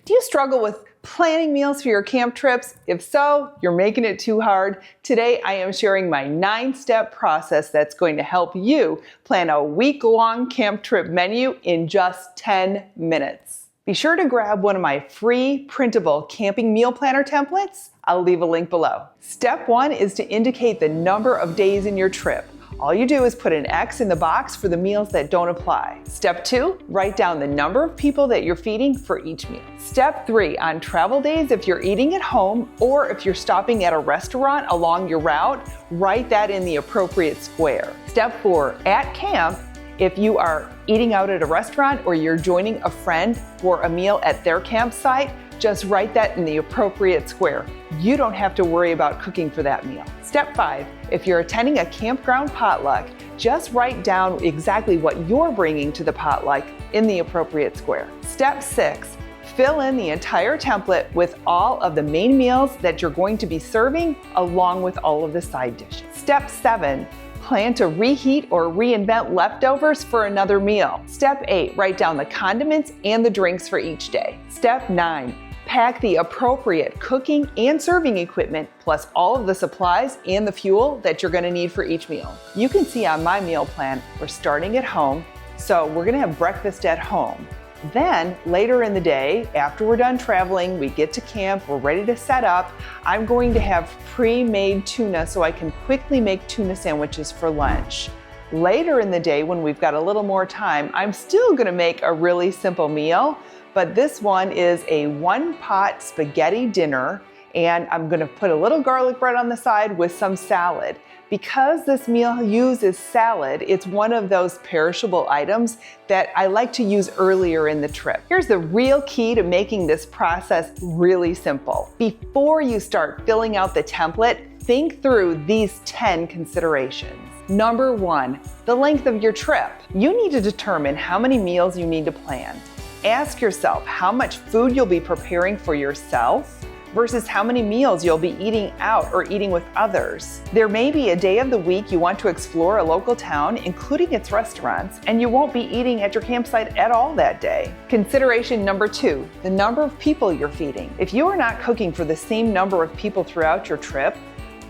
Do you struggle with planning meals for your camp trips? If so, you're making it too hard. Today, I am sharing my 9-step process that's going to help you plan a week-long camp trip menu in just 10 minutes. Be sure to grab one of my free printable camping meal planner templates. I'll leave a link below. Step 1 is to indicate the number of days in your trip. All you do is put an X in the box for the meals that don't apply. Step 2, write down the number of people that you're feeding for each meal. Step 3, on travel days, if you're eating at home or if you're stopping at a restaurant along your route, write that in the appropriate square. Step 4, at camp, if you are eating out at a restaurant or you're joining a friend for a meal at their campsite, just write that in the appropriate square. You don't have to worry about cooking for that meal. Step 5, if you're attending a campground potluck, just write down exactly what you're bringing to the potluck in the appropriate square. Step 6, fill in the entire template with all of the main meals that you're going to be serving along with all of the side dishes. Step 7, plan to reheat or reinvent leftovers for another meal. Step 8, write down the condiments and the drinks for each day. Step 9, pack the appropriate cooking and serving equipment, plus all of the supplies and the fuel that you're gonna need for each meal. You can see on my meal plan, we're starting at home, so we're gonna have breakfast at home. Then later in the day, after we're done traveling, we get to camp, we're ready to set up. I'm going to have pre-made tuna so I can quickly make tuna sandwiches for lunch. Later in the day, when we've got a little more time, I'm still gonna make a really simple meal, but this one is a 1-pot spaghetti dinner, and I'm gonna put a little garlic bread on the side with some salad. Because this meal uses salad, it's one of those perishable items that I like to use earlier in the trip. Here's the real key to making this process really simple. Before you start filling out the template, think through these 10 considerations. Number 1, the length of your trip. You need to determine how many meals you need to plan. Ask yourself how much food you'll be preparing for yourself versus how many meals you'll be eating out or eating with others. There may be a day of the week you want to explore a local town, including its restaurants, and you won't be eating at your campsite at all that day. Consideration number 2, the number of people you're feeding. If you are not cooking for the same number of people throughout your trip,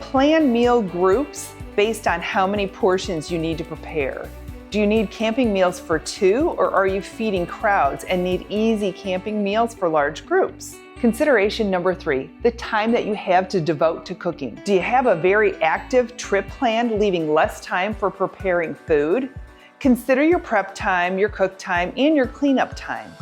plan meal groups based on how many portions you need to prepare. Do you need camping meals for 2, or are you feeding crowds and need easy camping meals for large groups? Consideration number 3, the time that you have to devote to cooking. Do you have a very active trip planned, leaving less time for preparing food? Consider your prep time, your cook time, and your cleanup time.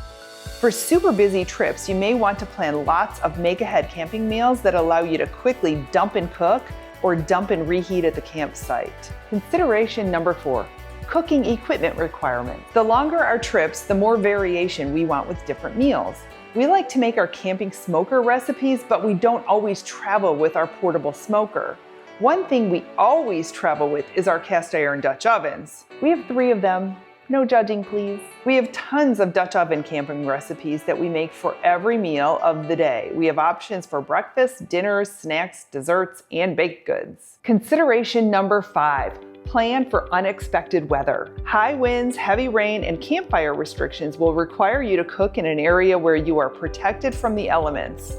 For super busy trips, you may want to plan lots of make-ahead camping meals that allow you to quickly dump and cook or dump and reheat at the campsite. Consideration number 4, cooking equipment requirements. The longer our trips, the more variation we want with different meals. We like to make our camping smoker recipes, but we don't always travel with our portable smoker. One thing we always travel with is our cast iron Dutch ovens. We have 3 of them. No judging, please. We have tons of Dutch oven camping recipes that we make for every meal of the day. We have options for breakfast, dinners, snacks, desserts, and baked goods. Consideration number 5. Plan for unexpected weather. High winds, heavy rain, and campfire restrictions will require you to cook in an area where you are protected from the elements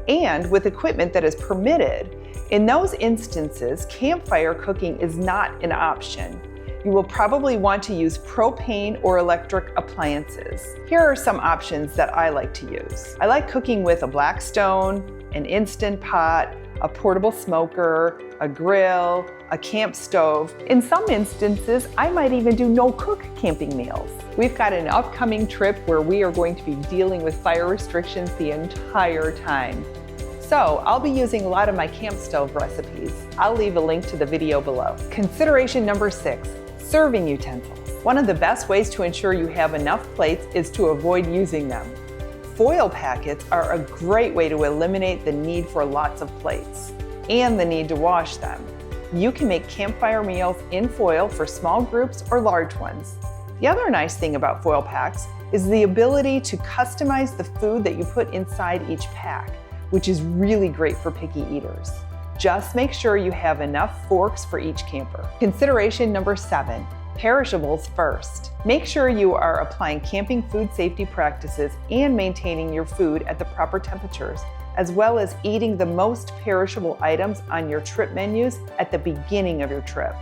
and with equipment that is permitted. In those instances, campfire cooking is not an option. You will probably want to use propane or electric appliances. Here are some options that I like to use. I like cooking with a Blackstone, an Instant Pot, a portable smoker, a grill, a camp stove. In some instances, I might even do no-cook camping meals. We've got an upcoming trip where we are going to be dealing with fire restrictions the entire time. So I'll be using a lot of my camp stove recipes. I'll leave a link to the video below. Consideration number 6, serving utensils. One of the best ways to ensure you have enough plates is to avoid using them. Foil packets are a great way to eliminate the need for lots of plates and the need to wash them. You can make campfire meals in foil for small groups or large ones. The other nice thing about foil packs is the ability to customize the food that you put inside each pack, which is really great for picky eaters. Just make sure you have enough forks for each camper. Consideration number 7, Perishables first. Make sure you are applying camping food safety practices and maintaining your food at the proper temperatures, as well as eating the most perishable items on your trip menus at the beginning of your trip.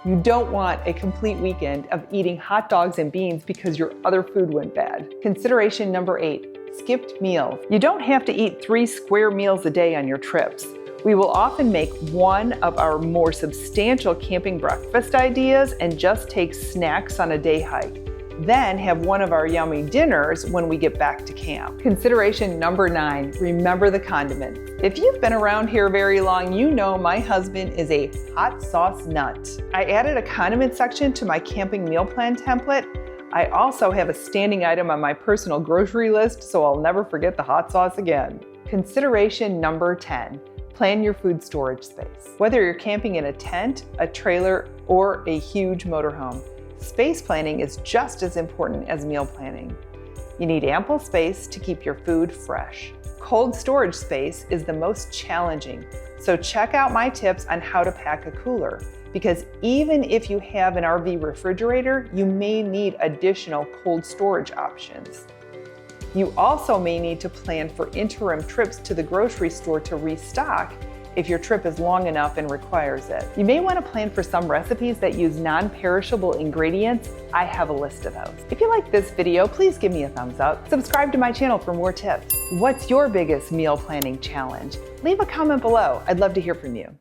You don't want a complete weekend of eating hot dogs and beans because your other food went bad. Consideration number 8, skipped meals. You don't have to eat 3 square meals a day on your trips. We will often make one of our more substantial camping breakfast ideas and just take snacks on a day hike. Then have one of our yummy dinners when we get back to camp. Consideration number 9, remember the condiments. If you've been around here very long, you know my husband is a hot sauce nut. I added a condiment section to my camping meal plan template. I also have a standing item on my personal grocery list, so I'll never forget the hot sauce again. Consideration number 10. Plan your food storage space. Whether you're camping in a tent, a trailer, or a huge motorhome, space planning is just as important as meal planning. You need ample space to keep your food fresh. Cold storage space is the most challenging, so check out my tips on how to pack a cooler, because even if you have an RV refrigerator, you may need additional cold storage options. You also may need to plan for interim trips to the grocery store to restock if your trip is long enough and requires it. You may want to plan for some recipes that use non-perishable ingredients. I have a list of those. If you like this video, please give me a thumbs up. Subscribe to my channel for more tips. What's your biggest meal planning challenge? Leave a comment below. I'd love to hear from you.